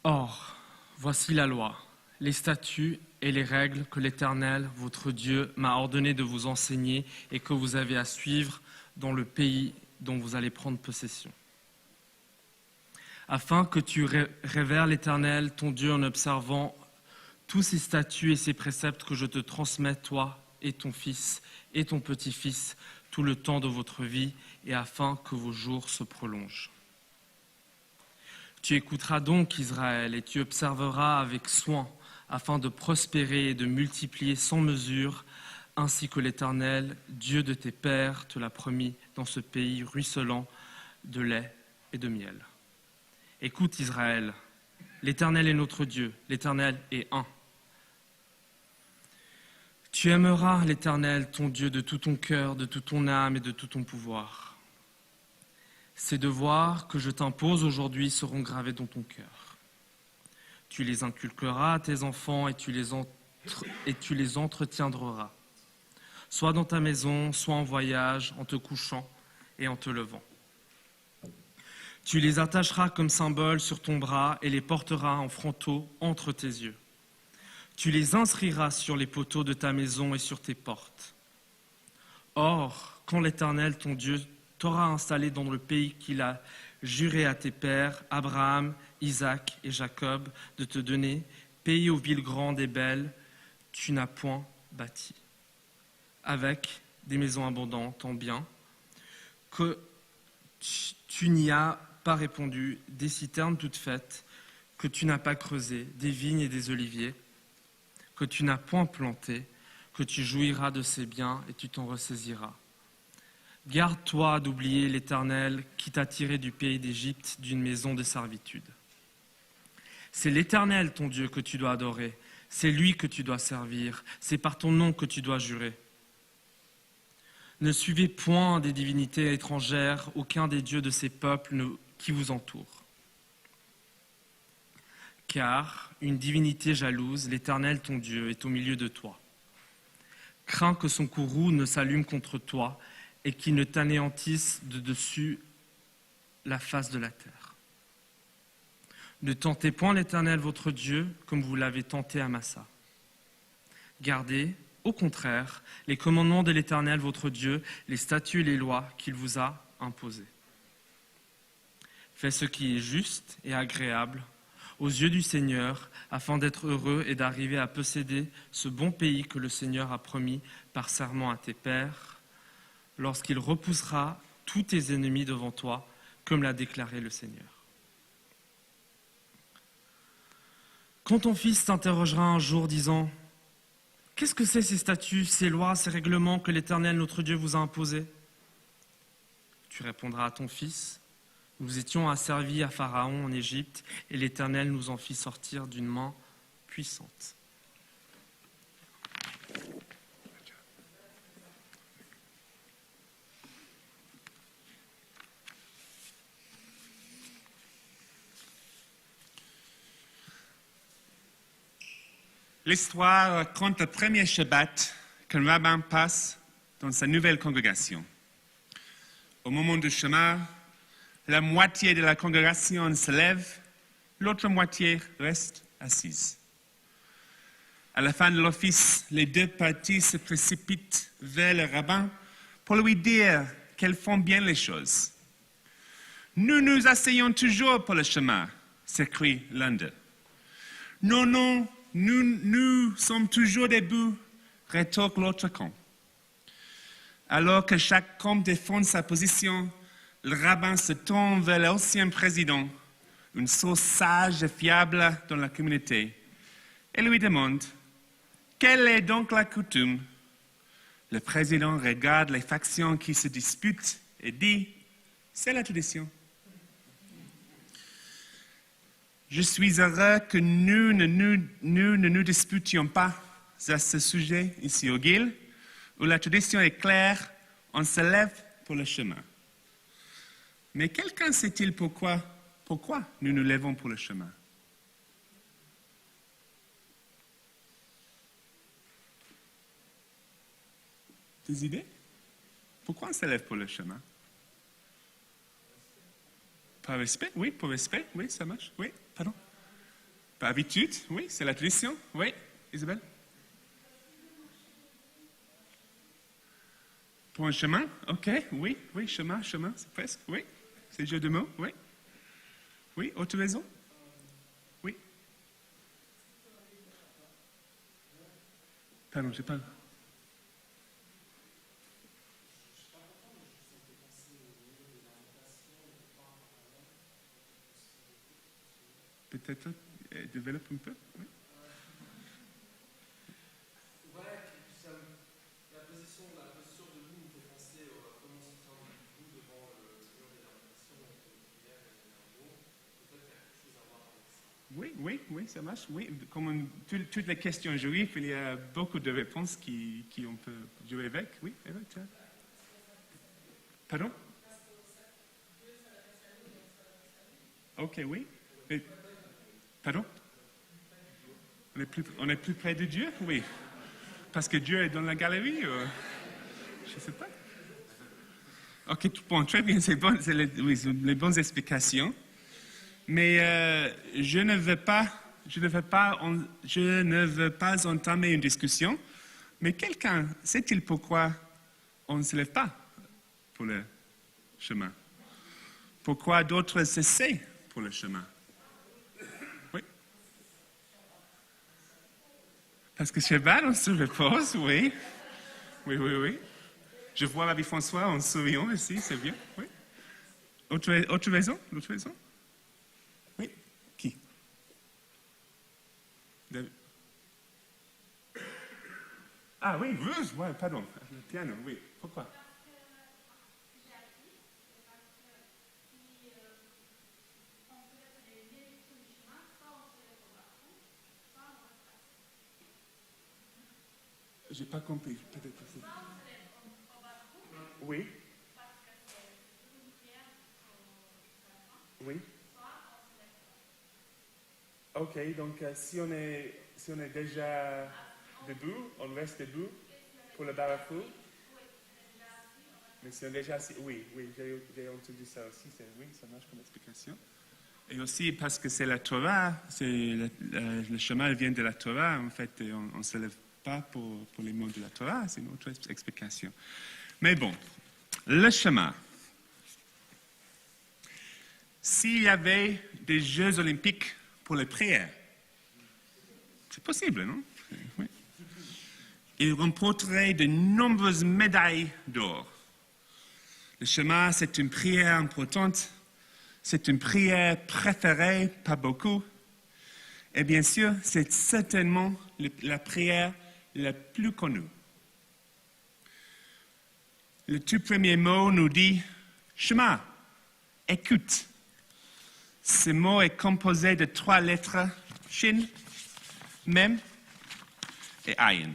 Or, voici la loi, les statuts et les règles que l'Éternel, votre Dieu, m'a ordonné de vous enseigner et que vous avez à suivre dans le pays dont vous allez prendre possession. Afin que tu révères l'Éternel, ton Dieu, en observant tous ces statuts et ces préceptes que je te transmets, toi et ton fils et ton petit-fils, tout le temps de votre vie, et afin que vos jours se prolongent. Tu écouteras donc, Israël, et tu observeras avec soin, afin de prospérer et de multiplier sans mesure, ainsi que l'Éternel, Dieu de tes pères, te l'a promis dans ce pays ruisselant de lait et de miel. Écoute, Israël, l'Éternel est notre Dieu, l'Éternel est un. Tu aimeras l'Éternel, ton Dieu, de tout ton cœur, de toute ton âme et de tout ton pouvoir. Ces devoirs que je t'impose aujourd'hui seront gravés dans ton cœur. Tu les inculqueras à tes enfants et tu les entretiendras, soit dans ta maison, soit en voyage, en te couchant et en te levant. Tu les attacheras comme symbole sur ton bras et les porteras en frontaux entre tes yeux. Tu les inscriras sur les poteaux de ta maison et sur tes portes. Or, quand l'Éternel, ton Dieu, t'aura installé dans le pays qu'il a juré à tes pères, Abraham, Isaac et Jacob, de te donner, pays aux villes grandes et belles, tu n'as point bâti, avec des maisons abondantes en biens, que tu n'y as pas répondu, des citernes toutes faites, que tu n'as pas creusé, des vignes et des oliviers, que tu n'as point planté, que tu jouiras de ces biens et tu t'en ressaisiras. Garde-toi d'oublier l'Éternel qui t'a tiré du pays d'Égypte, d'une maison de servitude. C'est l'Éternel ton Dieu que tu dois adorer, c'est lui que tu dois servir, c'est par ton nom que tu dois jurer. Ne suivez point des divinités étrangères, aucun des dieux de ces peuples qui vous entourent. Car une divinité jalouse, l'Éternel ton Dieu, est au milieu de toi. Crains que son courroux ne s'allume contre toi et qu'il ne t'anéantisse de dessus la face de la terre. Ne tentez point l'Éternel votre Dieu comme vous l'avez tenté à Massa. Gardez, au contraire, les commandements de l'Éternel votre Dieu, les statuts et les lois qu'il vous a imposés. Fais ce qui est juste et agréable aux yeux du Seigneur, afin d'être heureux et d'arriver à posséder ce bon pays que le Seigneur a promis par serment à tes pères, lorsqu'il repoussera tous tes ennemis devant toi, comme l'a déclaré le Seigneur. Quand ton fils t'interrogera un jour disant « Qu'est-ce que c'est ces statuts, ces lois, ces règlements que l'Éternel notre Dieu vous a imposés ?» Tu répondras à ton fils « Nous étions asservis à Pharaon en Égypte et l'Éternel nous en fit sortir d'une main puissante. » L'histoire raconte le premier Shabbat qu'un rabbin passe dans sa nouvelle congrégation. Au moment du Shema, la moitié de la congrégation se lève, l'autre moitié reste assise. À la fin de l'office, les deux parties se précipitent vers le rabbin pour lui dire qu'elles font bien les choses. « Nous nous asseyons toujours pour le Shema », s'écrie l'un d'eux. « Non, non, nous sommes toujours debout », rétorque l'autre camp. Alors que chaque camp défend sa position, le rabbin se tourne vers l'ancien président, une source sage et fiable dans la communauté, et lui demande « Quelle est donc la coutume ?» Le président regarde les factions qui se disputent et dit « C'est la tradition. » Je suis heureux que nous ne nous disputions pas à ce sujet ici au Guil, où la tradition est claire, on se lève pour le chemin. Mais quelqu'un sait-il pourquoi nous nous levons pour le chemin? Des idées? Pourquoi on se lève pour le chemin? Par respect? Oui, pour respect? Oui, ça marche? Oui, pardon? Par habitude, oui, c'est la tradition. Oui, Isabelle? Pour un chemin, ok, oui, chemin, c'est presque, oui. C'est le jeu de mots, oui. Oui, autre raison? Oui. Pardon, je parle. Peut-être développe un peu, oui. Oui, ça marche. Oui, comme toutes les questions juives, il y a beaucoup de réponses qui on peut jouer avec. Oui, Eva, tu as... Pardon? Ok, oui. Mais, pardon? On est plus près de Dieu? Oui. Parce que Dieu est dans la galerie? Je ne sais pas. Ok, bon, très bien, c'est bon, c'est les bonnes explications. Mais je ne veux pas entamer une discussion. Mais quelqu'un, sait-il pourquoi on ne se lève pas pour le chemin? Pourquoi d'autres s'essaient pour le chemin? Oui. Parce que cheval, on se repose, oui. Oui. Je vois Rabbi François en souriant aussi, c'est bien. Oui. Autre raison? Oui. Qui? David. Ah oui, Ruth, ouais, pardon. Le piano, oui. Pourquoi? J'ai pas compris. Peut-être que c'est... Oui. Oui. Ok, donc si on est déjà debout, on reste debout pour le barafou. Mais si on est déjà assis, oui, j'ai entendu ça aussi. Oui, ça marche comme explication. Et aussi parce que c'est la Torah, le chemin vient de la Torah, en fait, et on ne se lève pas pour les mots de la Torah, c'est une autre explication. Mais bon, le chemin. S'il y avait des Jeux olympiques pour les prières, c'est possible, non? Oui. Il remporterait de nombreuses médailles d'or. Le chemin, c'est une prière importante. C'est une prière préférée par beaucoup. Et bien sûr, c'est certainement la prière la plus connue. Le tout premier mot nous dit « Shema », écoute. Ce mot est composé de 3 lettres, Shin, Mem et Ayin.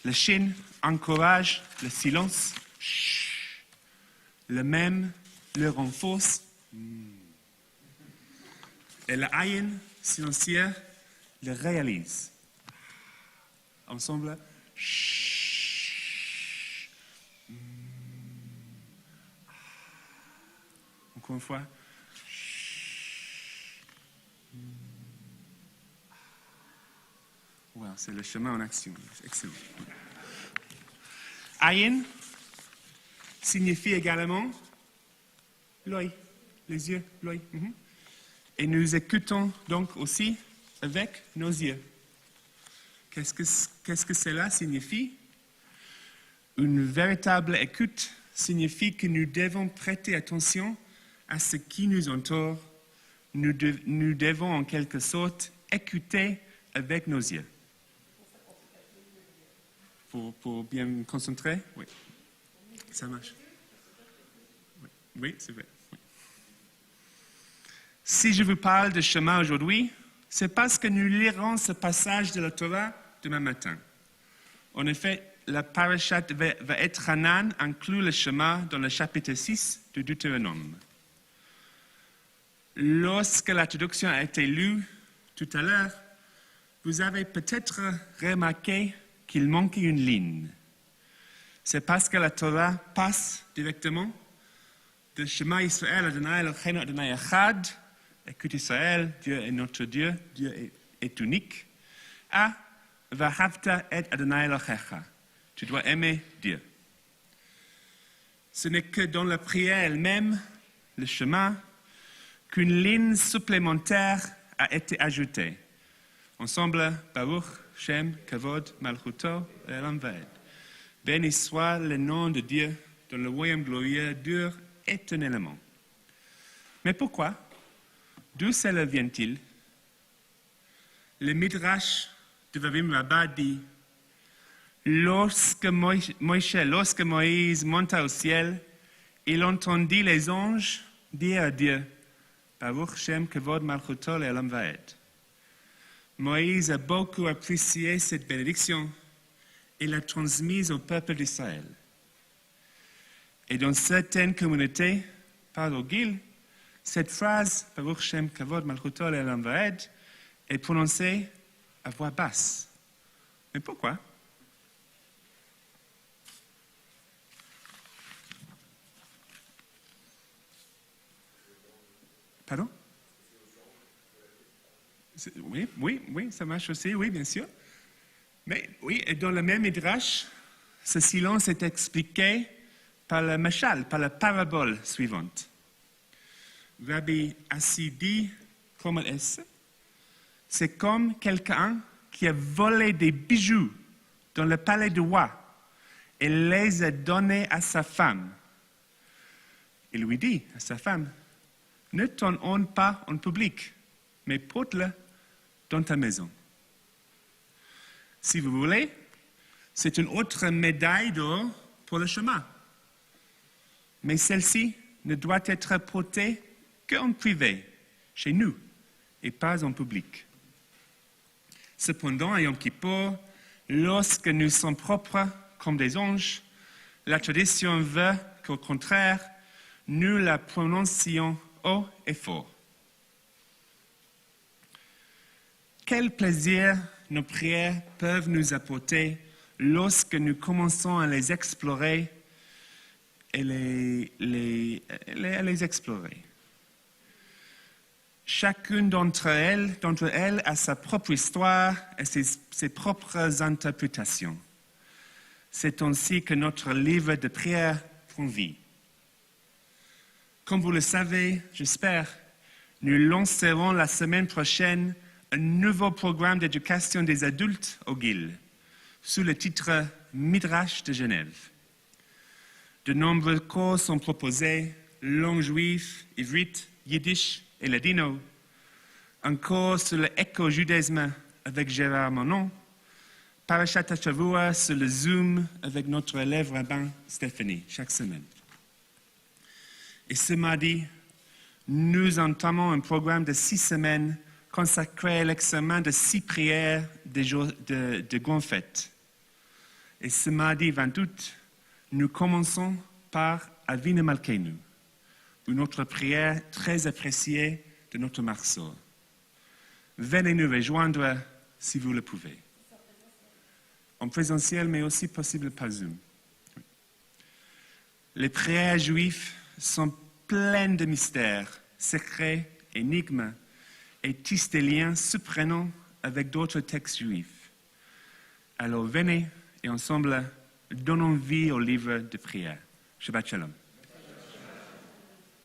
Le Shin encourage le silence, Shh. Le Mem le renforce. Et le Ayin, silencieux, le réalise. Ensemble, Shh. Encore une fois. Wow, c'est le chemin en action. Excellent. Ayin signifie également l'œil, les yeux, l'œil. Et nous écoutons donc aussi avec nos yeux. Qu'est-ce que cela signifie? Une véritable écoute signifie que nous devons prêter attention à ce qui nous entoure. Nous devons en quelque sorte écouter avec nos yeux. Pour bien me concentrer? Oui. Ça marche. Oui, c'est vrai. Oui. Si je vous parle de chemin aujourd'hui, c'est parce que nous lirons ce passage de la Torah demain matin. En effet, la parashat Va'et-Hanan inclut le chemin dans le chapitre 6 de Deutéronome. Lorsque la traduction a été lue tout à l'heure, vous avez peut-être remarqué qu'il manquait une ligne. C'est parce que la Torah passe directement de Shema Yisrael Adonai Eloheinu Adonai Echad écoute Israël, Dieu est notre Dieu, Dieu est unique. A, Vahavta et Adonai Elohecha. Tu dois aimer Dieu. Ce n'est que dans la prière elle-même, le chemin, qu'une ligne supplémentaire a été ajoutée. Ensemble, Baruch, Shem, Kavod, Malchuto et Elam Vaed. Béni soit le nom de Dieu dans le royaume glorieux dure éternellement. Mais pourquoi? D'où cela vient-il? Le Midrash de Vavim Rabbah dit lorsque Moïse monta au ciel, il entendit les anges dire à Dieu Baruch Shem Kavod Malchuto et Elam Vaed. Moïse a beaucoup apprécié cette bénédiction et l'a transmise au peuple d'Israël. Et dans certaines communautés, par l'Ogil, cette phrase Baruch Shem Kavod Malchuto et Elam Vaed est prononcée à voix basse. Mais pourquoi? Pardon? Oui, ça marche aussi, oui, bien sûr. Mais oui, et dans le même Midrash, ce silence est expliqué par le mashal, par la parabole suivante. Rabbi Assi dit, comment est-ce? C'est comme quelqu'un qui a volé des bijoux dans le palais du roi et les a donnés à sa femme. Il lui dit à sa femme, ne t'en honte pas en public, mais porte-le dans ta maison. Si vous voulez, c'est une autre médaille d'or pour le chemin. Mais celle-ci ne doit être portée qu'en privé, chez nous, et pas en public. Cependant, à Yom Kippour, lorsque nous sommes propres comme des anges, la tradition veut qu'au contraire, nous la prononcions haut et fort. Quel plaisir nos prières peuvent nous apporter lorsque nous commençons à les explorer et les explorer. Chacune d'entre elles a sa propre histoire et ses propres interprétations. C'est ainsi que notre livre de prière prend vie. Comme vous le savez, j'espère, nous lancerons la semaine prochaine un nouveau programme d'éducation des adultes au GIL, sous le titre Midrash de Genève. De nombreux cours sont proposés, langue juive, ivrite, yiddish et ladino. Un cours sur l'éco-judaïsme avec Gérard Manon. Parashat HaShavua sur le Zoom avec notre élève rabbin Stéphanie, chaque semaine. Et ce mardi, nous entamons un programme de 6 semaines consacré à l'examen de 6 prières de grandes fêtes. Et ce mardi 20 août, nous commençons par Avinu Malkeinu, une autre prière très appréciée de notre marceau. Venez nous rejoindre si vous le pouvez. En présentiel, mais aussi possible par Zoom. Les prières juives sont pleines de mystères, secrets, énigmes, et tissent des liens surprenants avec d'autres textes juifs. Alors venez et ensemble, donnons vie au livre de prière. Shabbat Shalom.